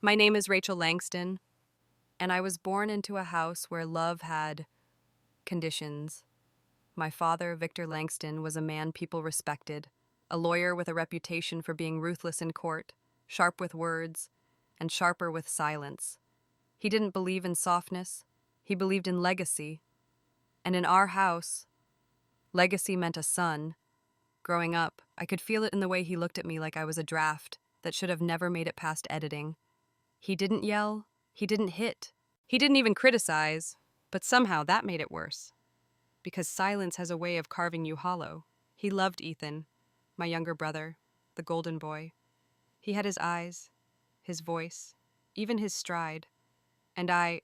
My name is Rachel Langston, and I was born into a house where love had conditions. My father, Victor Langston, was a man people respected, a lawyer with a reputation for being ruthless in court, sharp with words, and sharper with silence. He didn't believe in softness, he believed in legacy. And in our house, legacy meant a son. Growing up, I could feel it in the way he looked at me like I was a draft that should have never made it past editing. He didn't yell, he didn't hit, he didn't even criticize, but somehow that made it worse. Because silence has a way of carving you hollow. He loved Ethan, my younger brother, the golden boy. He had his eyes, his voice, even his stride. And I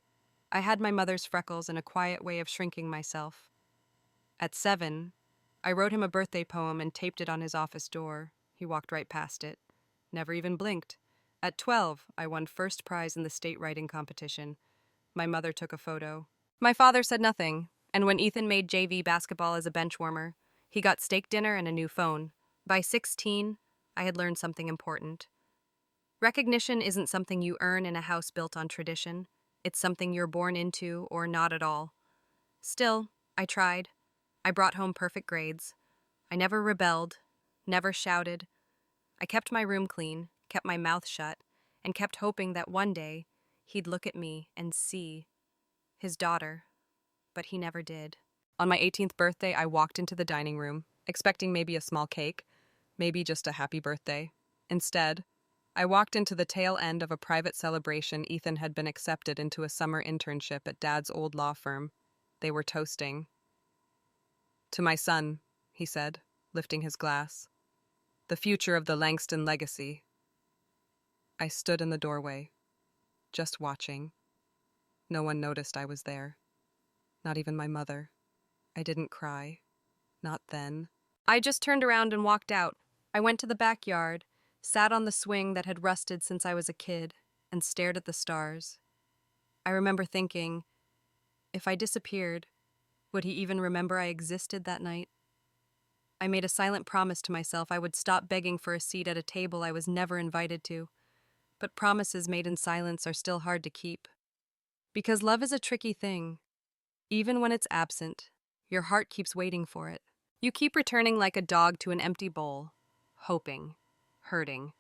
had my mother's freckles and a quiet way of shrinking myself. At 7, I wrote him a birthday poem and taped it on his office door. He walked right past it, never even blinked. At 12, I won first prize in the state writing competition. My mother took a photo. My father said nothing, and when Ethan made JV basketball as a bench warmer, he got steak dinner and a new phone. By 16, I had learned something important. Recognition isn't something you earn in a house built on tradition. It's something you're born into or not at all. Still, I tried. I brought home perfect grades. I never rebelled, never shouted. I kept my room clean, kept my mouth shut, and kept hoping that one day he'd look at me and see his daughter, but he never did. On my 18th birthday, I walked into the dining room, expecting maybe a small cake, maybe just a happy birthday. Instead, I walked into the tail end of a private celebration. Ethan had been accepted into a summer internship at Dad's old law firm. They were toasting. "To my son," he said, lifting his glass. "The future of the Langston legacy." I stood in the doorway, just watching. No one noticed I was there. Not even my mother. I didn't cry. Not then. I just turned around and walked out. I went to the backyard, sat on the swing that had rusted since I was a kid, and stared at the stars. I remember thinking, if I disappeared, would he even remember I existed that night? I made a silent promise to myself I would stop begging for a seat at a table I was never invited to. But promises made in silence are still hard to keep. Because love is a tricky thing. Even when it's absent, your heart keeps waiting for it. You keep returning like a dog to an empty bowl, hoping, hurting.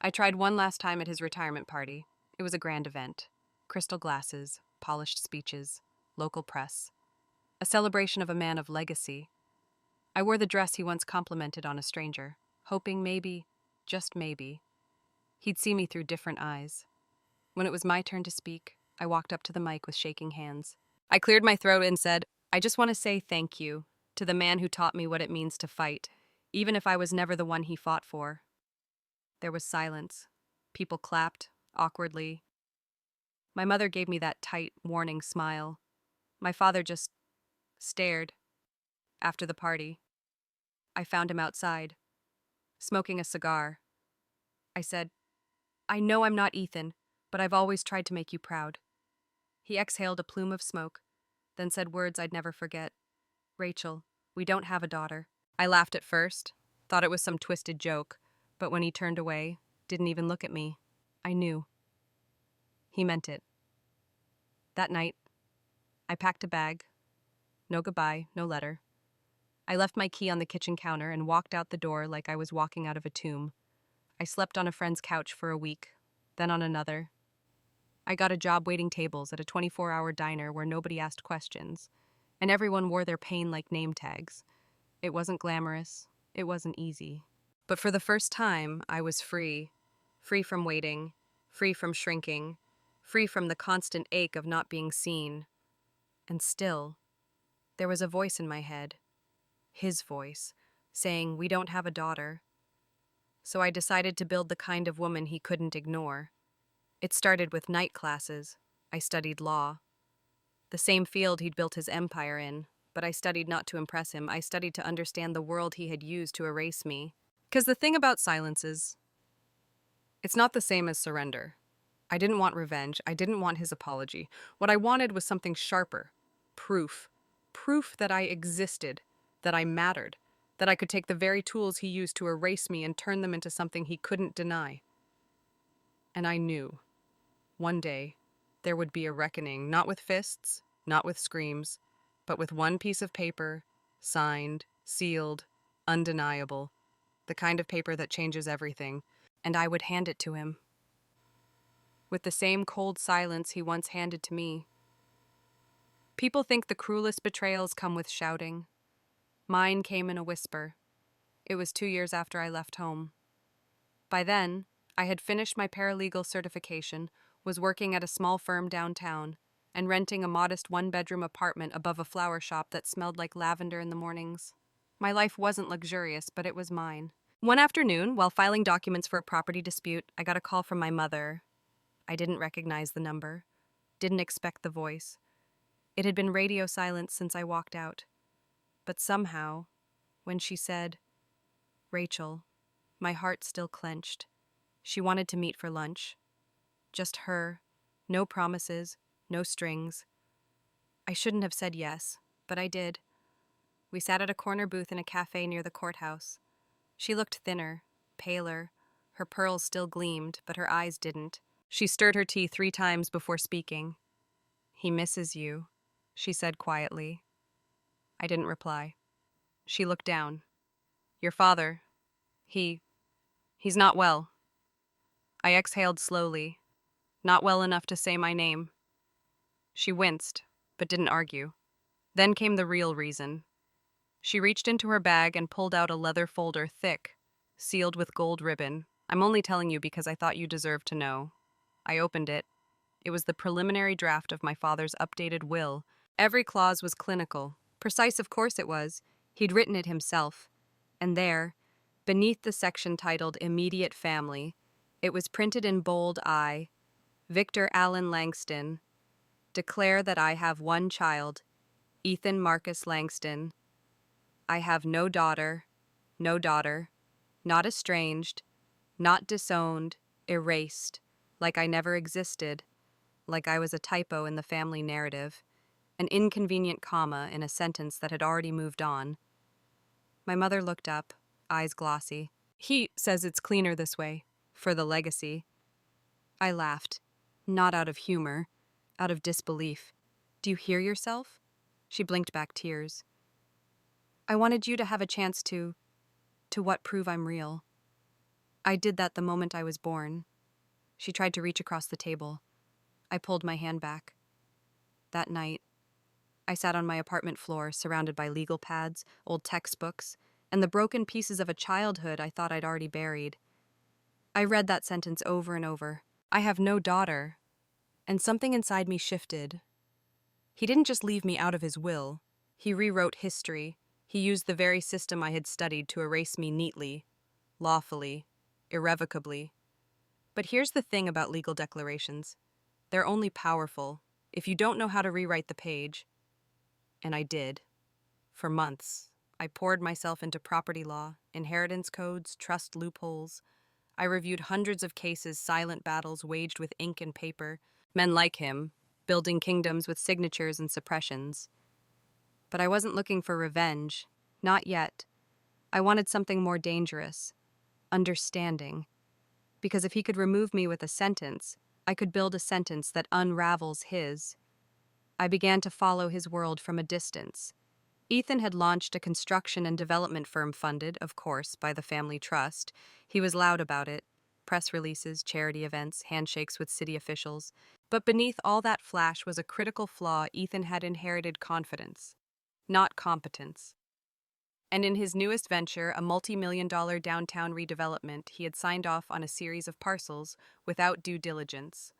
I tried one last time at his retirement party. It was a grand event. Crystal glasses, polished speeches, local press. A celebration of a man of legacy. I wore the dress he once complimented on a stranger, hoping maybe, just maybe, he'd see me through different eyes. When it was my turn to speak, I walked up to the mic with shaking hands. I cleared my throat and said, "I just want to say thank you to the man who taught me what it means to fight, even if I was never the one he fought for." There was silence. People clapped, awkwardly. My mother gave me that tight, warning smile. My father just stared. After the party, I found him outside, smoking a cigar. I said, "I know I'm not Ethan, but I've always tried to make you proud." He exhaled a plume of smoke, then said words I'd never forget. "Rachel, we don't have a daughter." I laughed at first, thought it was some twisted joke, but when he turned away, didn't even look at me, I knew. He meant it. That night, I packed a bag. No goodbye, no letter. I left my key on the kitchen counter and walked out the door like I was walking out of a tomb. I slept on a friend's couch for a week, then on another. I got a job waiting tables at a 24-hour diner where nobody asked questions, and everyone wore their pain like name tags. It wasn't glamorous, it wasn't easy. But for the first time, I was free. Free from waiting, free from shrinking, free from the constant ache of not being seen. And still, there was a voice in my head, his voice, saying, "We don't have a daughter." So I decided to build the kind of woman he couldn't ignore. It started with night classes. I studied law. The same field he'd built his empire in, but I studied not to impress him. I studied to understand the world he had used to erase me. Because the thing about silence is, it's not the same as surrender. I didn't want revenge. I didn't want his apology. What I wanted was something sharper. Proof. Proof that I existed, that I mattered, that I could take the very tools he used to erase me and turn them into something he couldn't deny. And I knew, one day, there would be a reckoning, not with fists, not with screams, but with one piece of paper, signed, sealed, undeniable, the kind of paper that changes everything, and I would hand it to him, with the same cold silence he once handed to me. People think the cruelest betrayals come with shouting. Mine came in a whisper. It was 2 years after I left home. By then, I had finished my paralegal certification, was working at a small firm downtown, and renting a modest one-bedroom apartment above a flower shop that smelled like lavender in the mornings. My life wasn't luxurious, but it was mine. One afternoon, while filing documents for a property dispute, I got a call from my mother. I didn't recognize the number, didn't expect the voice. It had been radio silence since I walked out. But somehow, when she said, "Rachel," my heart still clenched. She wanted to meet for lunch. Just her. No promises, no strings. I shouldn't have said yes, but I did. We sat at a corner booth in a cafe near the courthouse. She looked thinner, paler. Her pearls still gleamed, but her eyes didn't. She stirred her tea 3 times before speaking. "He misses you," she said quietly. I didn't reply. She looked down. "Your father, he's not well." I exhaled slowly, not well enough to say my name. She winced, but didn't argue. Then came the real reason. She reached into her bag and pulled out a leather folder thick, sealed with gold ribbon. "I'm only telling you because I thought you deserved to know." I opened it. It was the preliminary draft of my father's updated will. Every clause was clinical. Precise, of course it was. He'd written it himself. And there, beneath the section titled Immediate Family, it was printed in bold I, Victor Allen Langston, declare that I have one child, Ethan Marcus Langston. I have no daughter, not estranged, not disowned, erased, like I never existed, like I was a typo in the family narrative, an inconvenient comma in a sentence that had already moved on. My mother looked up, eyes glossy. "He says it's cleaner this way, for the legacy." I laughed, not out of humor, out of disbelief. "Do you hear yourself?" She blinked back tears. "I wanted you to have a chance to prove I'm real. I did that the moment I was born." She tried to reach across the table. I pulled my hand back. That night, I sat on my apartment floor, surrounded by legal pads, old textbooks, and the broken pieces of a childhood I thought I'd already buried. I read that sentence over and over. I have no daughter. And something inside me shifted. He didn't just leave me out of his will. He rewrote history. He used the very system I had studied to erase me neatly, lawfully, irrevocably. But here's the thing about legal declarations. They're only powerful if you don't know how to rewrite the page. And I did. For months, I poured myself into property law, inheritance codes, trust loopholes. I reviewed hundreds of cases, silent battles waged with ink and paper, men like him, building kingdoms with signatures and suppressions. But I wasn't looking for revenge. Not yet. I wanted something more dangerous. Understanding. Because if he could remove me with a sentence, I could build a sentence that unravels his. I began to follow his world from a distance. Ethan had launched a construction and development firm funded, of course, by the family trust. He was loud about it. Press releases, charity events, handshakes with city officials. But beneath all that flash was a critical flaw. Ethan had inherited confidence, not competence. And in his newest venture, a multi-million-dollar downtown redevelopment, he had signed off on a series of parcels without due diligence.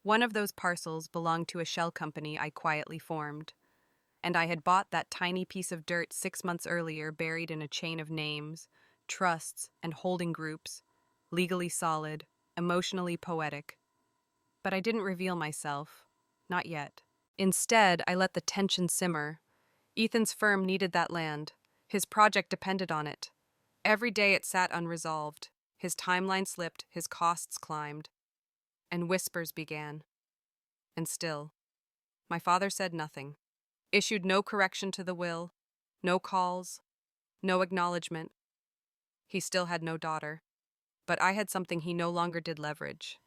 One of those parcels belonged to a shell company I quietly formed. And I had bought that tiny piece of dirt 6 months earlier, buried in a chain of names, trusts, and holding groups, legally solid, emotionally poetic. But I didn't reveal myself. Not yet. Instead, I let the tension simmer. Ethan's firm needed that land. His project depended on it. Every day it sat unresolved. His timeline slipped, his costs climbed. And whispers began. And still, my father said nothing. Issued no correction to the will, no calls, no acknowledgement. He still had no daughter. But I had something he no longer did leverage.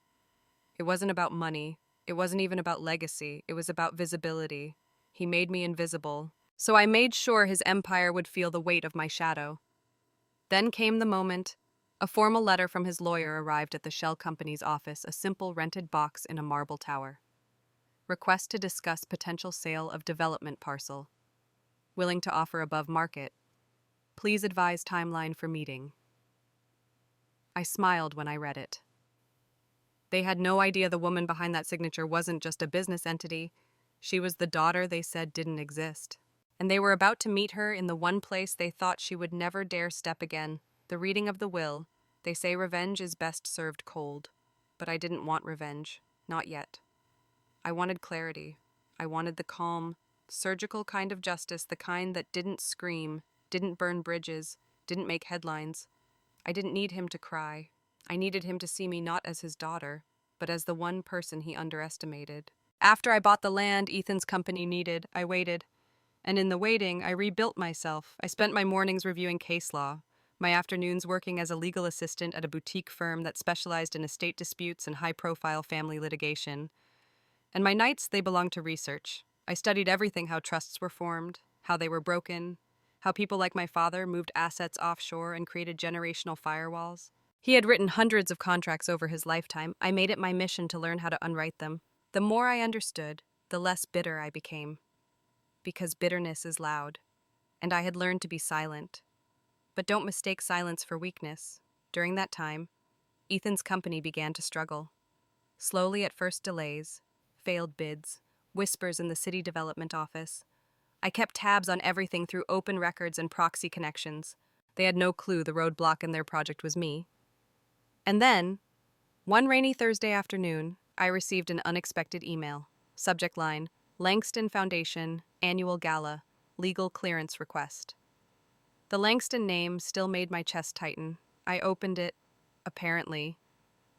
It wasn't about money. It wasn't even about legacy. It was about visibility. He made me invisible. So I made sure his empire would feel the weight of my shadow. Then came the moment. A formal letter from his lawyer arrived at the shell company's office, a simple rented box in a marble tower. Request to discuss potential sale of development parcel. Willing to offer above market. Please advise timeline for meeting. I smiled when I read it. They had no idea the woman behind that signature wasn't just a business entity. She was the daughter they said didn't exist. And they were about to meet her in the one place they thought she would never dare step again, the reading of the will. They say revenge is best served cold. But I didn't want revenge. Not yet. I wanted clarity. I wanted the calm, surgical kind of justice, the kind that didn't scream, didn't burn bridges, didn't make headlines. I didn't need him to cry. I needed him to see me not as his daughter, but as the one person he underestimated. After I bought the land Ethan's company needed, I waited. And in the waiting, I rebuilt myself. I spent my mornings reviewing case law, my afternoons working as a legal assistant at a boutique firm that specialized in estate disputes and high-profile family litigation. And my nights, they belonged to research. I studied everything: how trusts were formed, how they were broken, how people like my father moved assets offshore and created generational firewalls. He had written hundreds of contracts over his lifetime. I made it my mission to learn how to unwrite them. The more I understood, the less bitter I became. Because bitterness is loud, and I had learned to be silent. But don't mistake silence for weakness. During that time, Ethan's company began to struggle. Slowly, at first, delays, failed bids, whispers in the city development office. I kept tabs on everything through open records and proxy connections. They had no clue the roadblock in their project was me. And then, one rainy Thursday afternoon, I received an unexpected email. Subject line: Langston Foundation Annual Gala, Legal Clearance Request. The Langston name still made my chest tighten. I opened it. Apparently,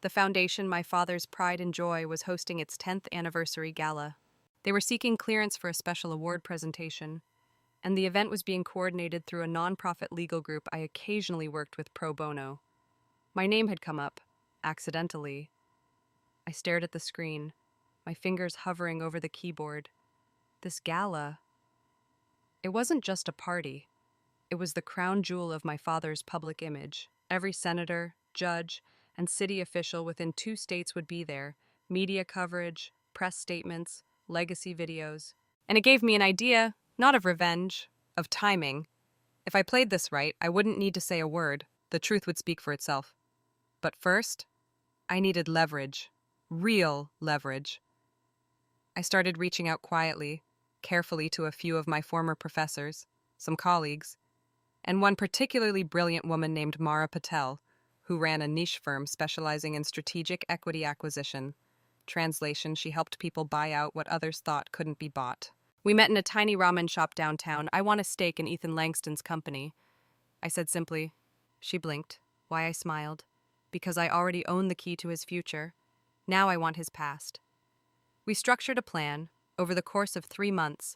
the foundation, my father's pride and joy, was hosting its 10th anniversary gala. They were seeking clearance for a special award presentation, and the event was being coordinated through a nonprofit legal group I occasionally worked with pro bono. My name had come up, accidentally. I stared at the screen, my fingers hovering over the keyboard. This gala, it wasn't just a party. It was the crown jewel of my father's public image. Every senator, judge, and city official within 2 states would be there. Media coverage, press statements, legacy videos. And it gave me an idea, not of revenge, of timing. If I played this right, I wouldn't need to say a word. The truth would speak for itself. But first, I needed leverage. Real leverage. I started reaching out quietly, carefully, to a few of my former professors, some colleagues, and one particularly brilliant woman named Mara Patel, who ran a niche firm specializing in strategic equity acquisition. Translation: she helped people buy out what others thought couldn't be bought. We met in a tiny ramen shop downtown. I want a stake in Ethan Langston's company, I said simply. She blinked. Why? I smiled. Because I already own the key to his future. Now I want his past. We structured a plan. Over the course of 3 months,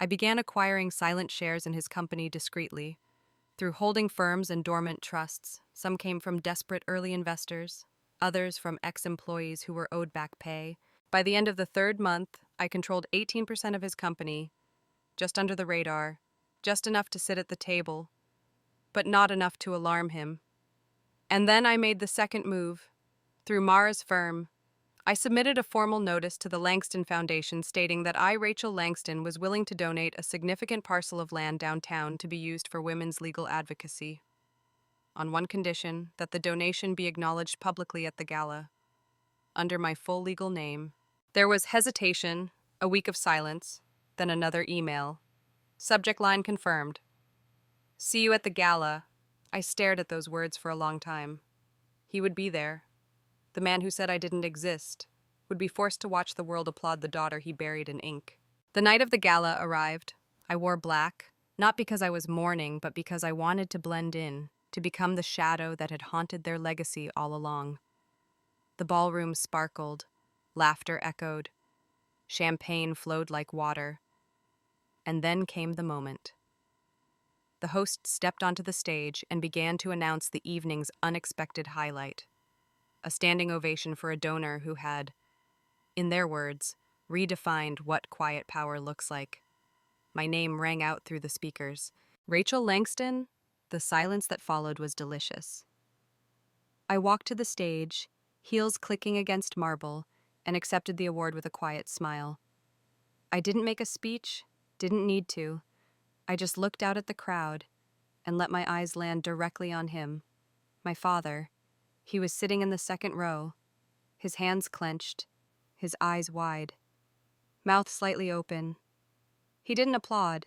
I began acquiring silent shares in his company discreetly, through holding firms and dormant trusts. Some came from desperate early investors, others from ex-employees who were owed back pay. By the end of the 3rd month, I controlled 18% of his company, just under the radar, just enough to sit at the table, but not enough to alarm him. And then I made the second move. Through Mara's firm, I submitted a formal notice to the Langston Foundation stating that I, Rachel Langston, was willing to donate a significant parcel of land downtown to be used for women's legal advocacy, on one condition: that the donation be acknowledged publicly at the gala, under my full legal name. There was hesitation, a week of silence, then another email. Subject line: confirmed. See you at the gala. I stared at those words for a long time. He would be there. The man who said I didn't exist would be forced to watch the world applaud the daughter he buried in ink. The night of the gala arrived. I wore black, not because I was mourning, but because I wanted to blend in, to become the shadow that had haunted their legacy all along. The ballroom sparkled, laughter echoed, champagne flowed like water. And then came the moment. The host stepped onto the stage and began to announce the evening's unexpected highlight. a standing ovation for a donor who had, in their words, redefined what quiet power looks like. My name rang out through the speakers. Rachel Langston? The silence that followed was delicious. I walked to the stage, heels clicking against marble, and accepted the award with a quiet smile. I didn't make a speech, didn't need to. I just looked out at the crowd and let my eyes land directly on him, my father. He was sitting in the second row, his hands clenched, his eyes wide, mouth slightly open. He didn't applaud,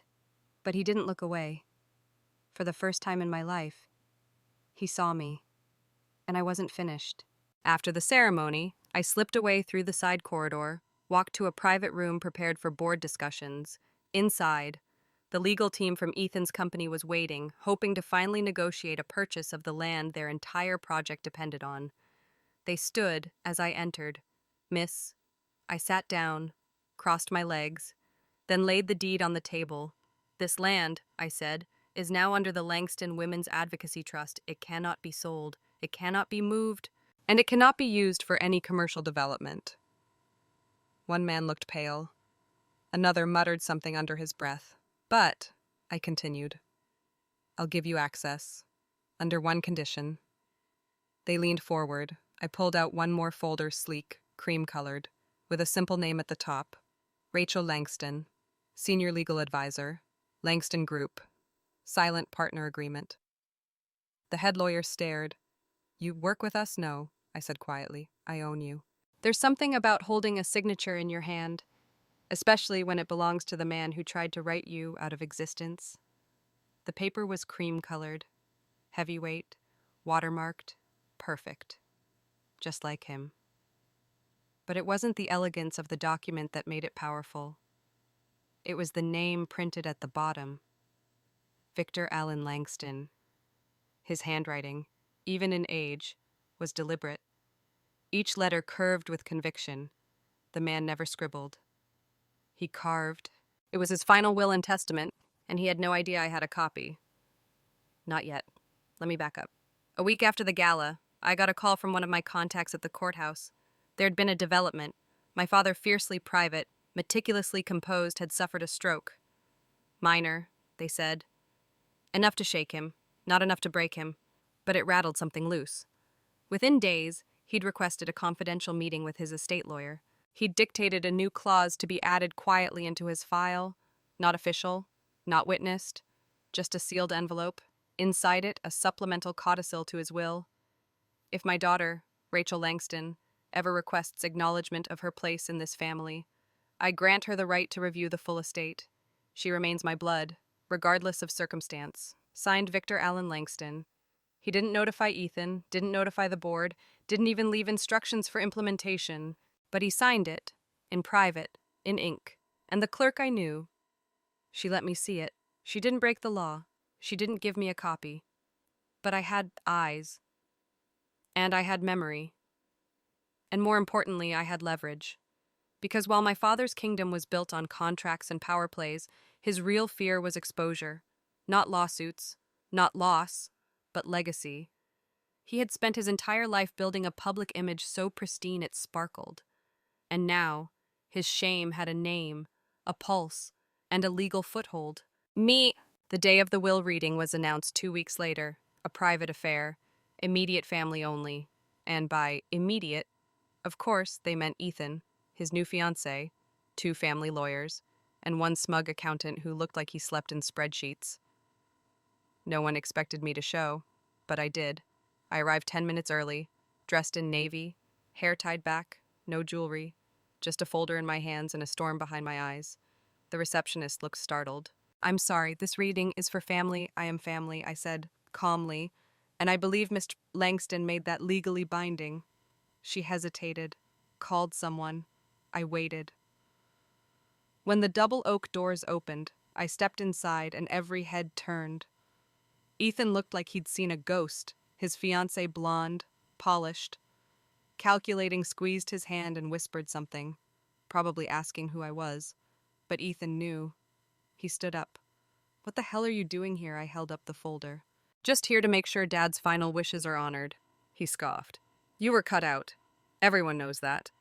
but he didn't look away. For the first time in my life, he saw me, and I wasn't finished. After the ceremony, I slipped away through the side corridor, walked to a private room prepared for board discussions. Inside, the legal team from Ethan's company was waiting, hoping to finally negotiate a purchase of the land their entire project depended on. They stood as I entered. Miss, I sat down, crossed my legs, then laid the deed on the table. This land, I said, is now under the Langston Women's Advocacy Trust. It cannot be sold, it cannot be moved, and it cannot be used for any commercial development. One man looked pale. Another muttered something under his breath. But, I continued, I'll give you access, under one condition. They leaned forward. I pulled out one more folder, sleek, cream-colored, with a simple name at the top. Rachel Langston, Senior Legal Advisor, Langston Group, Silent Partner Agreement. The head lawyer stared. You work with us? No, I said quietly. I own you. There's something about holding a signature in your hand, especially when it belongs to the man who tried to write you out of existence. The paper was cream-colored, heavyweight, watermarked, perfect, just like him. But it wasn't the elegance of the document that made it powerful. It was the name printed at the bottom. Victor Allen Langston. His handwriting, even in age, was deliberate. Each letter curved with conviction. The man never scribbled. He carved. It was his final will and testament, and he had no idea I had a copy. Not yet. Let me back up. A week after the gala, I got a call from one of my contacts at the courthouse. There had been a development. My father, fiercely private, meticulously composed, had suffered a stroke. Minor, they said. Enough to shake him, not enough to break him, but it rattled something loose. Within days, he'd requested a confidential meeting with his estate lawyer. He'd dictated a new clause to be added quietly into his file, not official, not witnessed, just a sealed envelope. Inside it, a supplemental codicil to his will. If my daughter, Rachel Langston, ever requests acknowledgement of her place in this family, I grant her the right to review the full estate. She remains my blood, regardless of circumstance. Signed, Victor Allen Langston. He didn't notify Ethan, didn't notify the board, didn't even leave instructions for implementation, but he signed it, in private, in ink. And the clerk I knew, she let me see it. She didn't break the law. She didn't give me a copy. But I had eyes. And I had memory. And more importantly, I had leverage. Because while my father's kingdom was built on contracts and power plays, his real fear was exposure. Not lawsuits, not loss, but legacy. He had spent his entire life building a public image so pristine it sparkled. And now, his shame had a name, a pulse, and a legal foothold. Me! The day of the will reading was announced 2 weeks later, a private affair, immediate family only. And by immediate, of course, they meant Ethan, his new fiancé, 2 family lawyers, and 1 smug accountant who looked like he slept in spreadsheets. No one expected me to show, but I did. I arrived 10 minutes early, dressed in navy, hair tied back, no jewelry, just a folder in my hands and a storm behind my eyes. The receptionist looked startled. I'm sorry, this reading is for family. I am family, I said, calmly, and I believe Mr. Langston made that legally binding. She hesitated, called someone. I waited. When the double oak doors opened, I stepped inside and every head turned. Ethan looked like he'd seen a ghost, his fiancée blonde, polished. Calculating, squeezed his hand and whispered something, probably asking who I was. But Ethan knew. He stood up. What the hell are you doing here? I held up the folder. Just here to make sure Dad's final wishes are honored, he scoffed. You were cut out. Everyone knows that.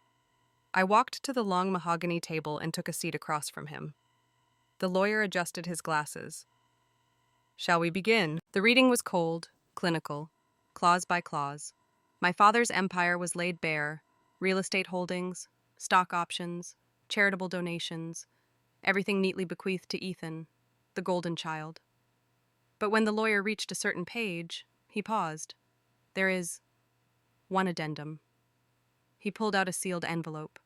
I walked to the long mahogany table and took a seat across from him. The lawyer adjusted his glasses. Shall we begin? The reading was cold, clinical, clause by clause. My father's empire was laid bare: real estate holdings, stock options, charitable donations, everything neatly bequeathed to Ethan, the golden child. But when the lawyer reached a certain page, he paused. There is one addendum. He pulled out a sealed envelope.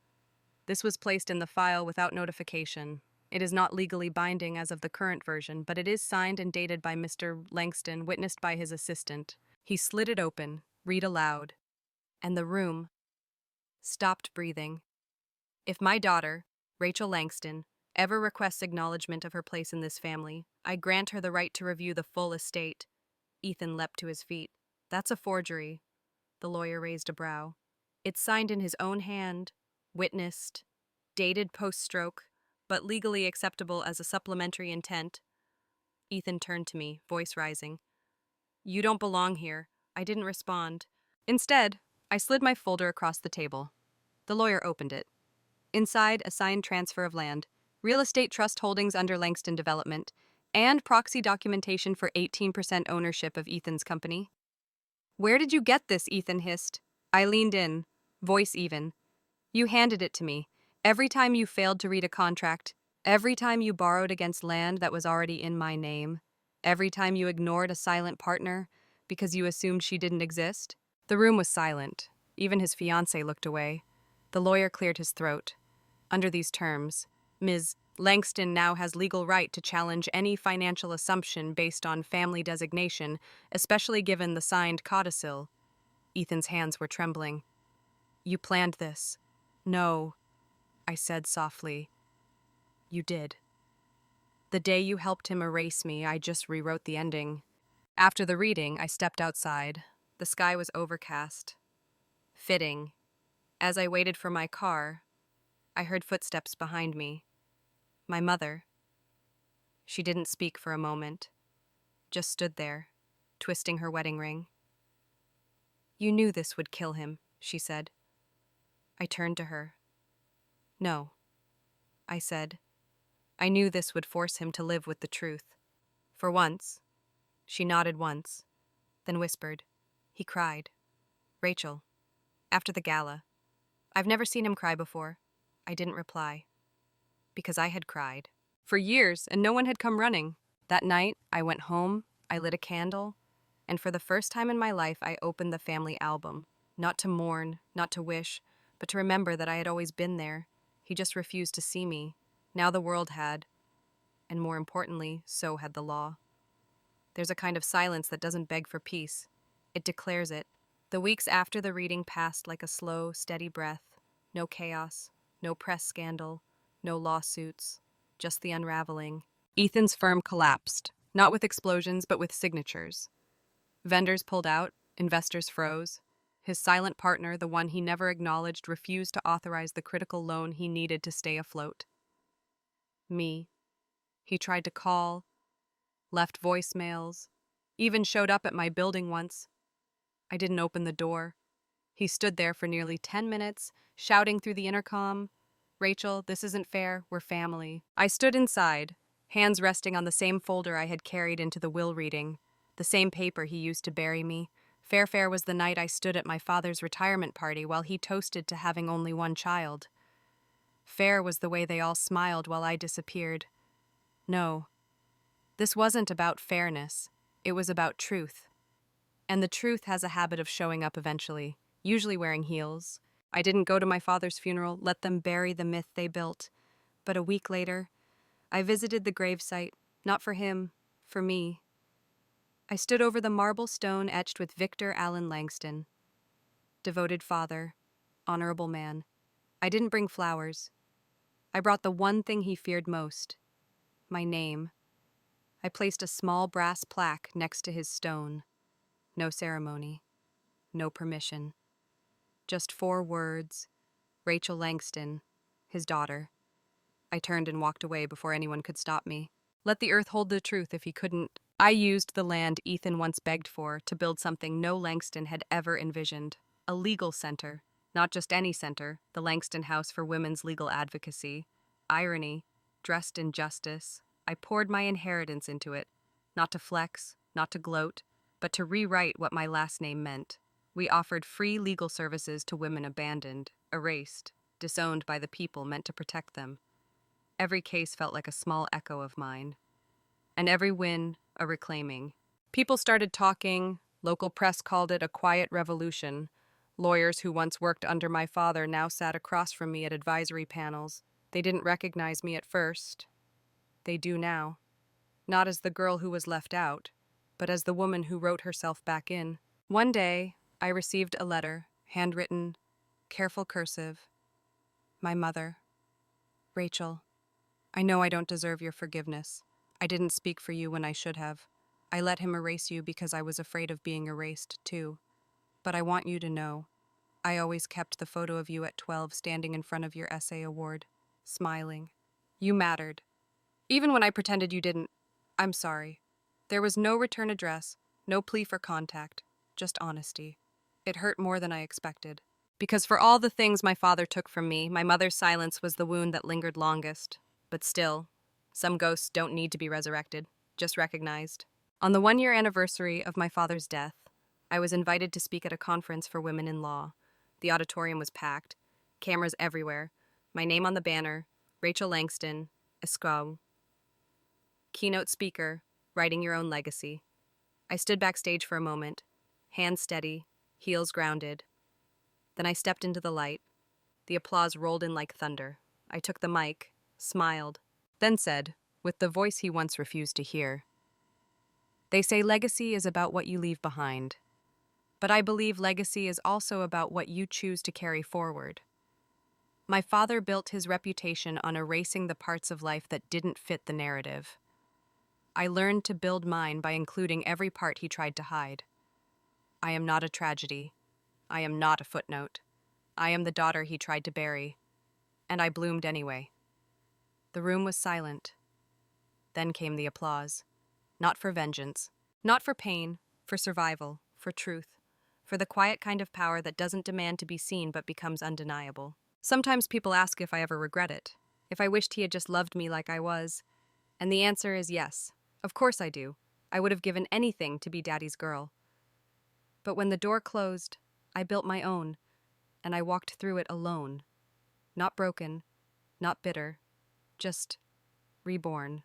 This was placed in the file without notification. It is not legally binding as of the current version, but it is signed and dated by Mr. Langston, witnessed by his assistant. He slid it open, read aloud, and the room stopped breathing. If my daughter, Rachel Langston, ever requests acknowledgement of her place in this family, I grant her the right to review the full estate. Ethan leapt to his feet. That's a forgery. The lawyer raised a brow. It's signed in his own hand, witnessed, dated post-stroke, but legally acceptable as a supplementary intent. Ethan turned to me, voice rising. You don't belong here. I didn't respond. Instead, I slid my folder across the table. The lawyer opened it. Inside, a signed transfer of land, real estate trust holdings under Langston Development, and proxy documentation for 18% ownership of Ethan's company. Where did you get this? Ethan hissed. I leaned in, voice even. You handed it to me. Every time you failed to read a contract, every time you borrowed against land that was already in my name, every time you ignored a silent partner because you assumed she didn't exist. The room was silent. Even his fiancée looked away. The lawyer cleared his throat. Under these terms, Ms. Langston now has legal right to challenge any financial assumption based on family designation, especially given the signed codicil. Ethan's hands were trembling. You planned this. No, I said softly. You did. The day you helped him erase me, I just rewrote the ending. After the reading, I stepped outside. The sky was overcast. Fitting. As I waited for my car, I heard footsteps behind me. My mother. She didn't speak for a moment, just stood there, twisting her wedding ring. You knew this would kill him, she said. I turned to her. No, I said. I knew this would force him to live with the truth. For once, she nodded once, then whispered. He cried. Rachel. After the gala. I've never seen him cry before. I didn't reply. Because I had cried. For years, and no one had come running. That night, I went home, I lit a candle, and for the first time in my life, I opened the family album. Not to mourn, not to wish, but to remember that I had always been there. He just refused to see me. Now the world had. And more importantly, so had the law. There's a kind of silence that doesn't beg for peace. It declares it. The weeks after the reading passed like a slow, steady breath. No chaos, no press scandal, no lawsuits, just the unraveling. Ethan's firm collapsed, not with explosions, but with signatures. Vendors pulled out, investors froze. His silent partner, the one he never acknowledged, refused to authorize the critical loan he needed to stay afloat. Me. He tried to call, left voicemails, even showed up at my building once. I didn't open the door. He stood there for nearly 10 minutes, shouting through the intercom, Rachel, this isn't fair, we're family. I stood inside, hands resting on the same folder I had carried into the will reading, the same paper he used to bury me. Fair was the night I stood at my father's retirement party while he toasted to having only one child. Fair was the way they all smiled while I disappeared. No, this wasn't about fairness. It was about truth. And the truth has a habit of showing up eventually, usually wearing heels. I didn't go to my father's funeral, let them bury the myth they built. But a week later, I visited the gravesite, not for him, for me. I stood over the marble stone etched with Victor Allen Langston. Devoted father, honorable man. I didn't bring flowers. I brought the one thing he feared most, my name. I placed a small brass plaque next to his stone. No ceremony, no permission. Just 4 words, Rachel Langston, his daughter. I turned and walked away before anyone could stop me. Let the earth hold the truth if he couldn't. I used the land Ethan once begged for to build something no Langston had ever envisioned. a legal center, not just any center, the Langston House for Women's Legal Advocacy. Irony, dressed in justice, I poured my inheritance into it, not to flex, not to gloat, but to rewrite what my last name meant. We offered free legal services to women abandoned, erased, disowned by the people meant to protect them. Every case felt like a small echo of mine, and every win a reclaiming. People started talking, local press called it a quiet revolution. Lawyers who once worked under my father now sat across from me at advisory panels. They didn't recognize me at first. They do now. Not as the girl who was left out, but as the woman who wrote herself back in. One day, I received a letter, handwritten, careful cursive. My mother, Rachel, I know I don't deserve your forgiveness. I didn't speak for you when I should have. I let him erase you because I was afraid of being erased, too. But I want you to know, I always kept the photo of you at 12 standing in front of your essay award, smiling. You mattered. Even when I pretended you didn't. I'm sorry. There was no return address, no plea for contact, just honesty. It hurt more than I expected. Because for all the things my father took from me, my mother's silence was the wound that lingered longest. But still, some ghosts don't need to be resurrected, just recognized. On the 1-year anniversary of my father's death, I was invited to speak at a conference for women in law. The auditorium was packed, cameras everywhere, my name on the banner, Rachel Langston, Esquau. Keynote speaker, writing your own legacy. I stood backstage for a moment, hands steady, heels grounded. Then I stepped into the light. The applause rolled in like thunder. I took the mic, smiled, then said, with the voice he once refused to hear, "They say legacy is about what you leave behind. But I believe legacy is also about what you choose to carry forward." My father built his reputation on erasing the parts of life that didn't fit the narrative. I learned to build mine by including every part he tried to hide. I am not a tragedy. I am not a footnote. I am the daughter he tried to bury. And I bloomed anyway. The room was silent. Then came the applause. Not for vengeance. Not for pain. For survival. For truth. For the quiet kind of power that doesn't demand to be seen but becomes undeniable. Sometimes people ask if I ever regret it. If I wished he had just loved me like I was. And the answer is yes. Of course I do. I would have given anything to be Daddy's girl. But when the door closed, I built my own, and I walked through it alone. Not broken, not bitter, just reborn.